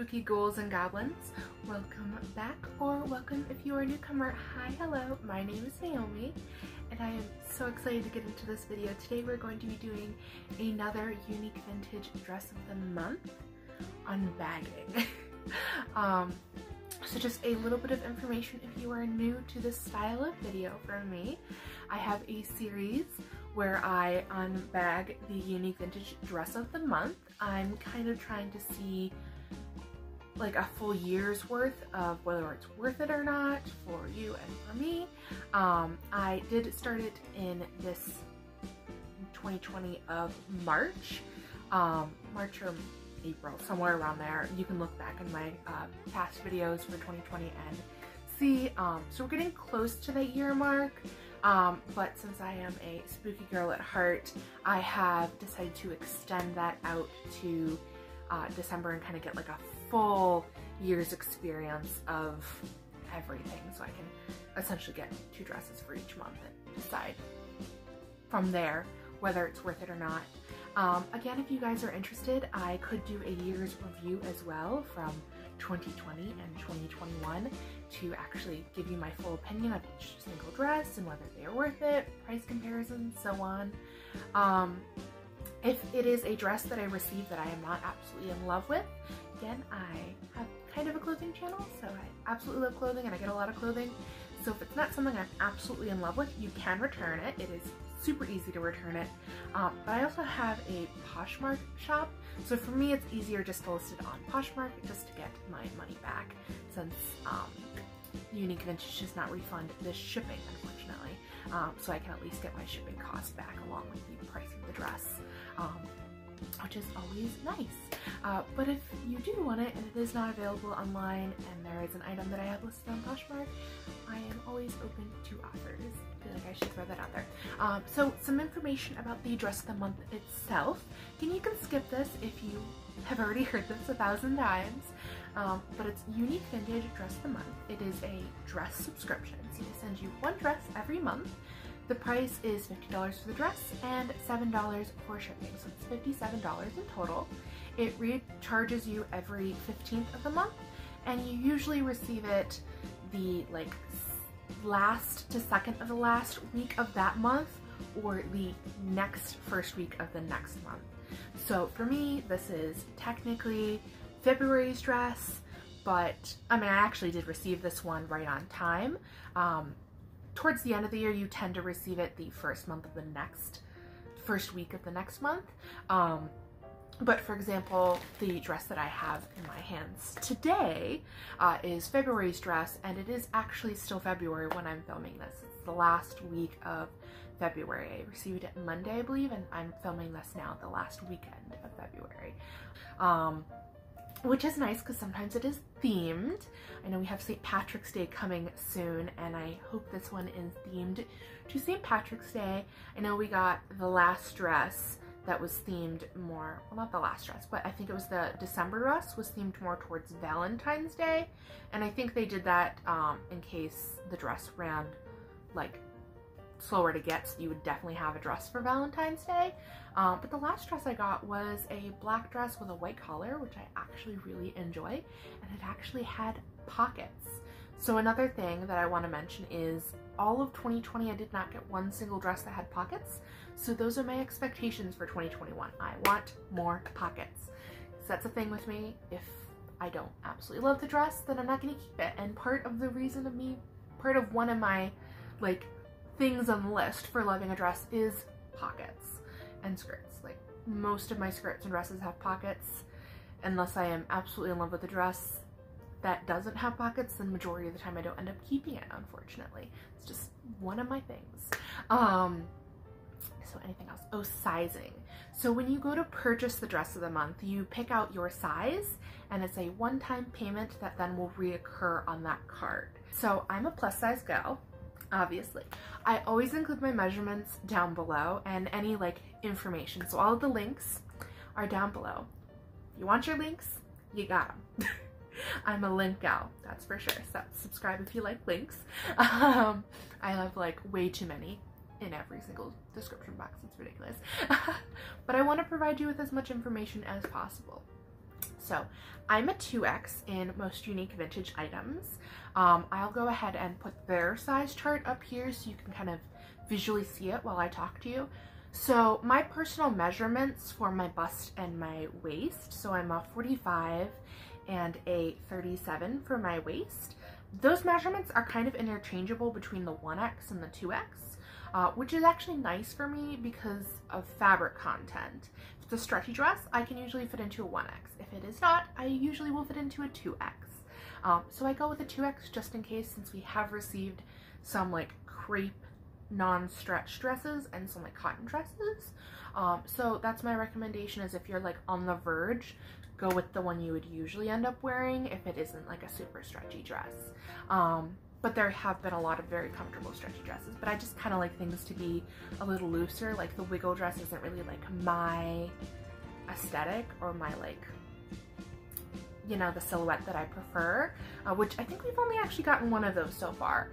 spooky ghouls and goblins. Welcome back, or welcome if you are a newcomer. Hi, hello, my name is Naomi, and I am so excited to get into this video. Today we're going to be doing another unique vintage dress of the month unbagging. So just a little bit of information if you are new to this style of video from me. I have a series where I unbag the unique vintage dress of the month. I'm kind of trying to see like a full year's worth of whether it's worth it or not for you and for me. I did start it in this 2020 of March or April, somewhere around there. You can look back in my past videos for 2020 and see. So we're getting close to that year mark, but since I am a spooky girl at heart, I have decided to extend that out to December and kind of get like a full year's experience of everything, so I can essentially get 2 dresses for each month and decide from there whether it's worth it or not. Again, if you guys are interested, I could do a year's review as well from 2020 and 2021 to actually give you my full opinion of each single dress and whether they are worth it, price comparisons, so on. If it is a dress that I received that I am not absolutely in love with, again, I have kind of a clothing channel, so I absolutely love clothing and I get a lot of clothing. So if it's not something I'm absolutely in love with, you can return it. It is super easy to return it. But I also have a Poshmark shop, so for me it's easier just to list it on Poshmark just to get my money back, since Unique Vintage does not refund the shipping, unfortunately. So I can at least get my shipping costs back along with the price of the dress, which is always nice. But if you do want it and it is not available online and there is an item that I have listed on Poshmark, I am always open to offers. I feel like I should throw that out there. So some information about the dress of the month itself. Again, you can skip this if you have already heard this 1,000 times, but it's Unique Vintage Dress of the Month. It is a dress subscription, so they send you 1 dress every month. The price is $50 for the dress and $7 for shipping, so it's $57 in total. It recharges you every 15th of the month, and you usually receive it the last to second of the last week of that month, or the next first week of the next month. So for me, this is technically February's dress, but I mean, I actually did receive this one right on time. Towards the end of the year, you tend to receive it the first week of the next month. But for example, the dress that I have in my hands today is February's dress, and it is actually still February when I'm filming this. It's the last week of February. I received it Monday, I believe, and I'm filming this now the last weekend of February. Which is nice because sometimes it is themed. I know we have St. Patrick's Day coming soon, and I hope this one is themed to St. Patrick's Day. I know we got the last dress that was themed more, well, not the last dress, but I think it was the December dress was themed more towards Valentine's Day, and I think they did that in case the dress ran like slower to get, so you would definitely have a dress for Valentine's Day. But the last dress I got was a black dress with a white collar, which I actually really enjoy, and it actually had pockets. So another thing that I want to mention is all of 2020 I did not get one single dress that had pockets, so those are my expectations for 2021. I want more pockets. So that's a thing with me. If I don't absolutely love the dress, then I'm not going to keep it, and part of one of my things on the list for loving a dress is pockets and skirts. Like, most of my skirts and dresses have pockets, unless I am absolutely in love with a dress that doesn't have pockets, then majority of the time I don't end up keeping it, unfortunately. It's just one of my things. So anything else? Oh, sizing. So when you go to purchase the dress of the month, you pick out your size, and it's a one-time payment that then will reoccur on that card. So I'm a plus size gal, obviously. I always include my measurements down below and any information. So all of the links are down below. If you want your links, you got them. I'm a link gal, that's for sure. So subscribe if you like links. I have way too many in every single description box. It's ridiculous. But I want to provide you with as much information as possible. So I'm a 2X in most unique vintage items. I'll go ahead and put their size chart up here so you can kind of visually see it while I talk to you. So my personal measurements for my bust and my waist, so I'm a 45 and a 37 for my waist. Those measurements are kind of interchangeable between the 1X and the 2X, which is actually nice for me because of fabric content. If it's a stretchy dress, I can usually fit into a 1X. If it is not, I usually will fit into a 2X. So I go with a 2X just in case, since we have received some like crepe non-stretch dresses and some like cotton dresses. So that's my recommendation, is if you're like on the verge, go with the one you would usually end up wearing if it isn't like a super stretchy dress. But there have been a lot of very comfortable stretchy dresses, but I just kind of like things to be a little looser. Like the wiggle dress isn't really like my aesthetic or my like, you know, the silhouette that I prefer, which I think we've only actually gotten one of those so far.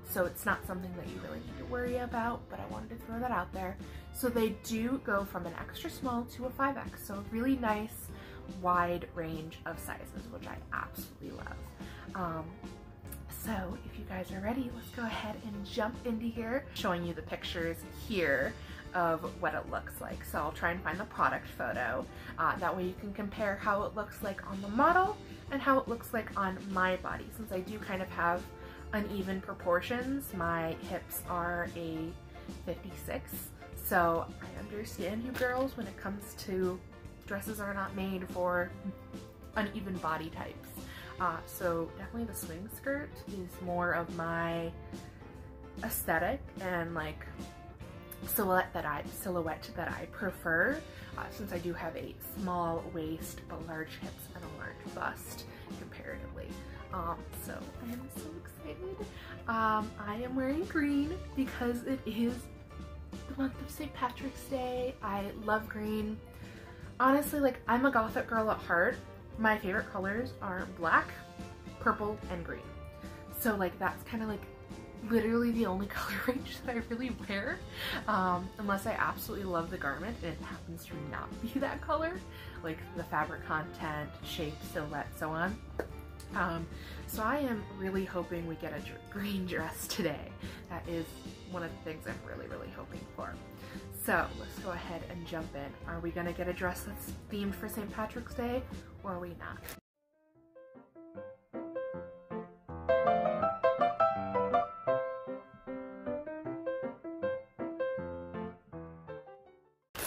So it's not something that you really need to worry about, but I wanted to throw that out there. So they do go from an extra small to a 5X, so a really nice wide range of sizes, which I absolutely love. So if you guys are ready, let's go ahead and jump into here, showing you the pictures here of what it looks like. So I'll try and find the product photo. That way you can compare how it looks like on the model and how it looks like on my body. Since I do kind of have uneven proportions, my hips are a 56. So I understand you girls when it comes to dresses are not made for uneven body types. So definitely the swing skirt is more of my aesthetic and like silhouette that I prefer, since I do have a small waist but large hips and a large bust comparatively. So I am so excited. I am wearing green because it is the month of St. Patrick's Day. I love green. Honestly, like, I'm a gothic girl at heart. My favorite colors are black, purple, and green. So like that's kind of like literally the only color range that I really wear, unless I absolutely love the garment and it happens to not be that color, like the fabric content, shape, silhouette, so on. So I am really hoping we get a green dress today. That is one of the things I'm really, really hoping for. So let's go ahead and jump in. Are we gonna get a dress that's themed for St. Patrick's Day, or are we not?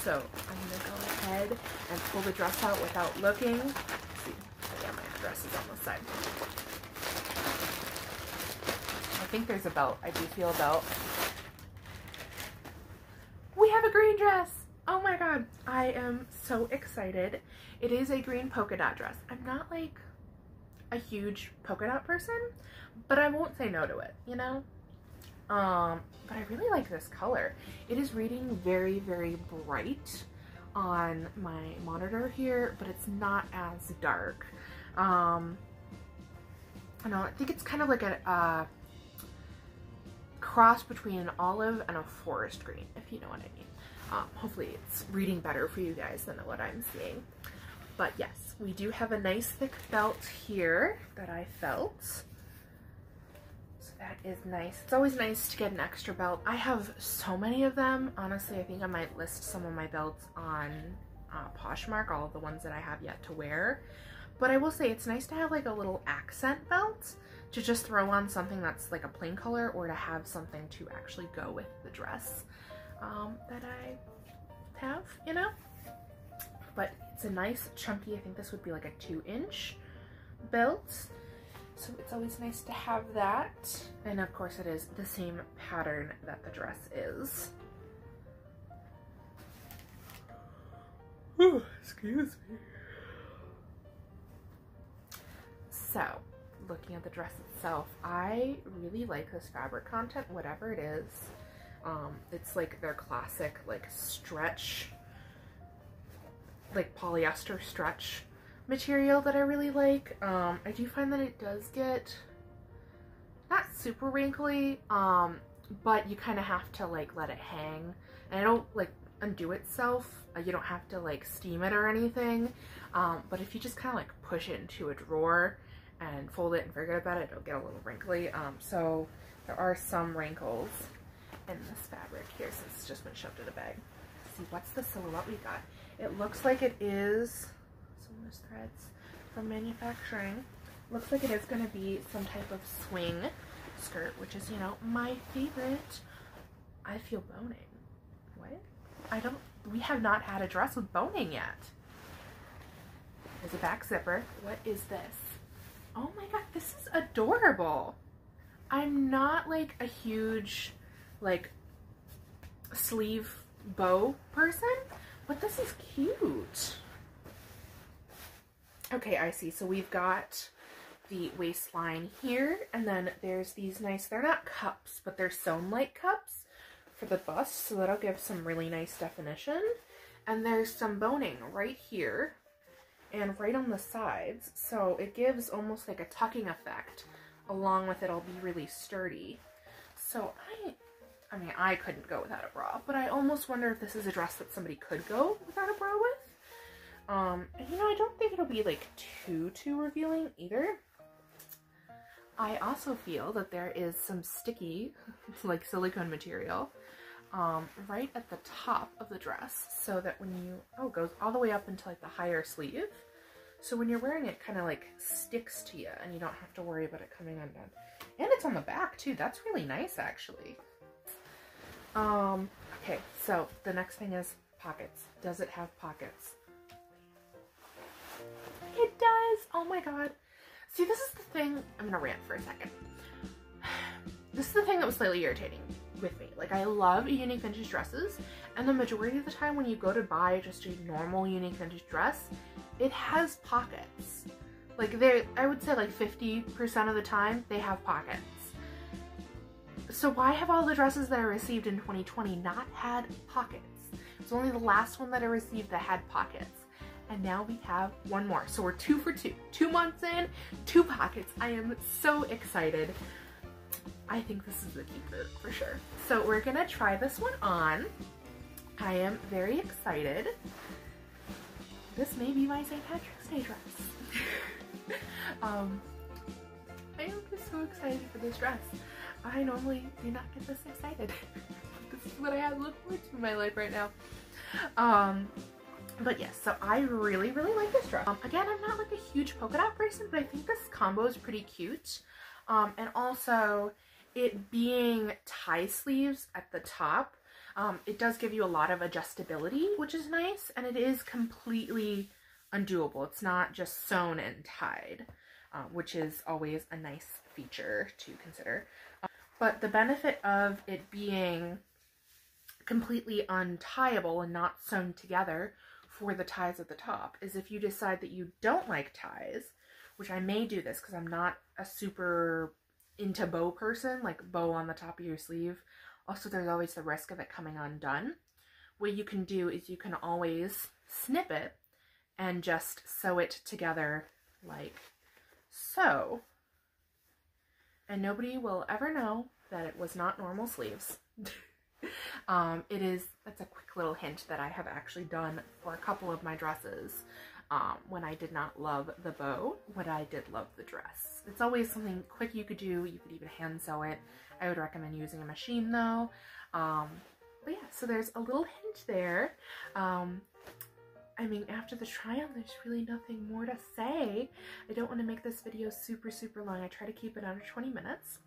So I'm gonna go ahead and pull the dress out without looking. Let's see, yeah, my dress is on the side. I think there's a belt. I do feel a belt. We have a green dress! Oh my god, I am so excited. It is a green polka dot dress. I'm not like a huge polka dot person, but I won't say no to it, you know? But I really like this color. It is reading very, very bright on my monitor here, but it's not as dark. I don't know, I think it's kind of like a cross between an olive and a forest green, if you know what I mean. Hopefully it's reading better for you guys than what I'm seeing. But yes, we do have a nice thick belt here that I felt. So that is nice. It's always nice to get an extra belt. I have so many of them. Honestly, I think I might list some of my belts on Poshmark, all of the ones that I have yet to wear. But I will say it's nice to have like a little accent belt to just throw on something that's like a plain color, or to have something to actually go with the dress that I have, you know? But it's a nice chunky, I think this would be like a 2-inch belt. So it's always nice to have that. And of course it is the same pattern that the dress is. Ooh, excuse me. So, looking at the dress itself, I really like this fabric content, whatever it is. It's like their classic like stretch, like polyester stretch material that I really like. I do find that it does get not super wrinkly, but you kind of have to like let it hang. And I don't like, undo itself. You don't have to like steam it or anything, but if you just kind of like push it into a drawer and fold it and forget about it, it'll get a little wrinkly. So there are some wrinkles in this fabric here since it's just been shoved in a bag. Let's see, what's the silhouette we got? It looks like it is some of those threads from manufacturing. Looks like it is going to be some type of swing skirt, which is, you know, my favorite. I feel boning. What? We have not had a dress with boning yet. There's a back zipper. What is this? Oh my god, this is adorable. I'm not like a huge like sleeve bow person, but this is cute. Okay, I see. So we've got the waistline here, and then there's these nice, they're not cups, but they're sewn like cups for the bust, so that'll give some really nice definition. And there's some boning right here and right on the sides, so it gives almost like a tucking effect. Along with it'll be really sturdy. So I mean, I couldn't go without a bra, but I almost wonder if this is a dress that somebody could go without a bra with. And you know, I don't think it'll be like too revealing either. I also feel that there is some sticky, like silicone material, right at the top of the dress, so that when you, it goes all the way up into like the higher sleeve. So when you're wearing it, kind of like sticks to you and you don't have to worry about it coming undone. And it's on the back too. That's really nice actually. Okay, so the next thing is pockets. Does it have pockets? It does! Oh my god. See, this is the thing, I'm gonna rant for a second. This is the thing that was slightly irritating with me. Like, I love unique vintage dresses, and the majority of the time when you go to buy just a normal unique vintage dress, it has pockets. Like, I would say like 50% of the time, they have pockets. So why have all the dresses that I received in 2020 not had pockets? It's only the last one that I received that had pockets. And now we have one more. So we're 2 for 2. 2 months in, 2 pockets. I am so excited. I think this is the keeper for sure. So we're gonna try this one on. I am very excited. This may be my St. Patrick's Day dress. I am just so excited for this dress. I normally do not get this excited. This is what I have to look forward to in my life right now. But yes, so I really like this dress. Again, I'm not like a huge polka dot person, but I think this combo is pretty cute. And also, it being tie sleeves at the top, it does give you a lot of adjustability, which is nice, and it is completely undoable. It's not just sewn and tied, which is always a nice feature to consider. But the benefit of it being completely untieable and not sewn together for the ties at the top is if you decide that you don't like ties, which I may do this because I'm not a super into bow person, like bow on the top of your sleeve. Also, there's always the risk of it coming undone. What you can do is you can always snip it and just sew it together like so. And nobody will ever know that it was not normal sleeves. That's a quick little hint that I have actually done for a couple of my dresses when I did not love the bow, but I did love the dress. It's always something quick you could do. You could even hand sew it. I would recommend using a machine though. But yeah, so there's a little hint there. I mean, after the try-on, there's really nothing more to say. I don't want to make this video super long. I try to keep it under 20 minutes,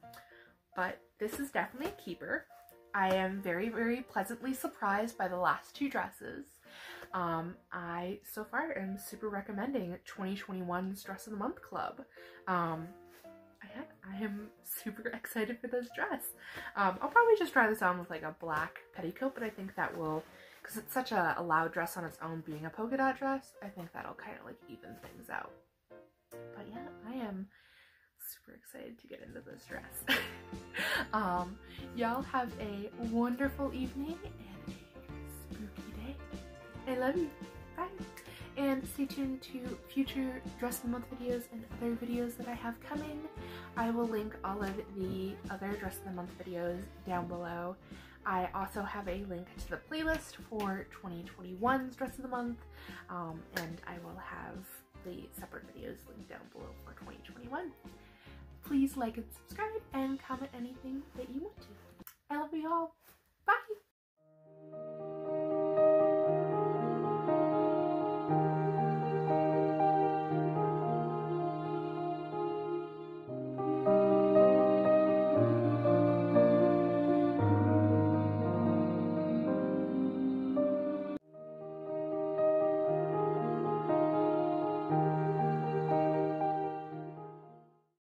but this is definitely a keeper. I am very pleasantly surprised by the last 2 dresses. I, so far, am super recommending 2021's Dress of the Month Club. I am super excited for this dress. I'll probably just try this on with like a black petticoat, but I think that will, because it's such a loud dress on its own being a polka dot dress, I think that'll kind of like even things out. But yeah, I am super excited to get into this dress. Y'all have a wonderful evening and a spooky day. I love you. Bye. And stay tuned to future Dress of the Month videos and other videos that I have coming. I will link all of the other Dress of the Month videos down below. I also have a link to the playlist for 2021's Dress of the Month, and I will have the separate videos linked down below for 2021. Please like and subscribe and comment anything that you want to. I love you all.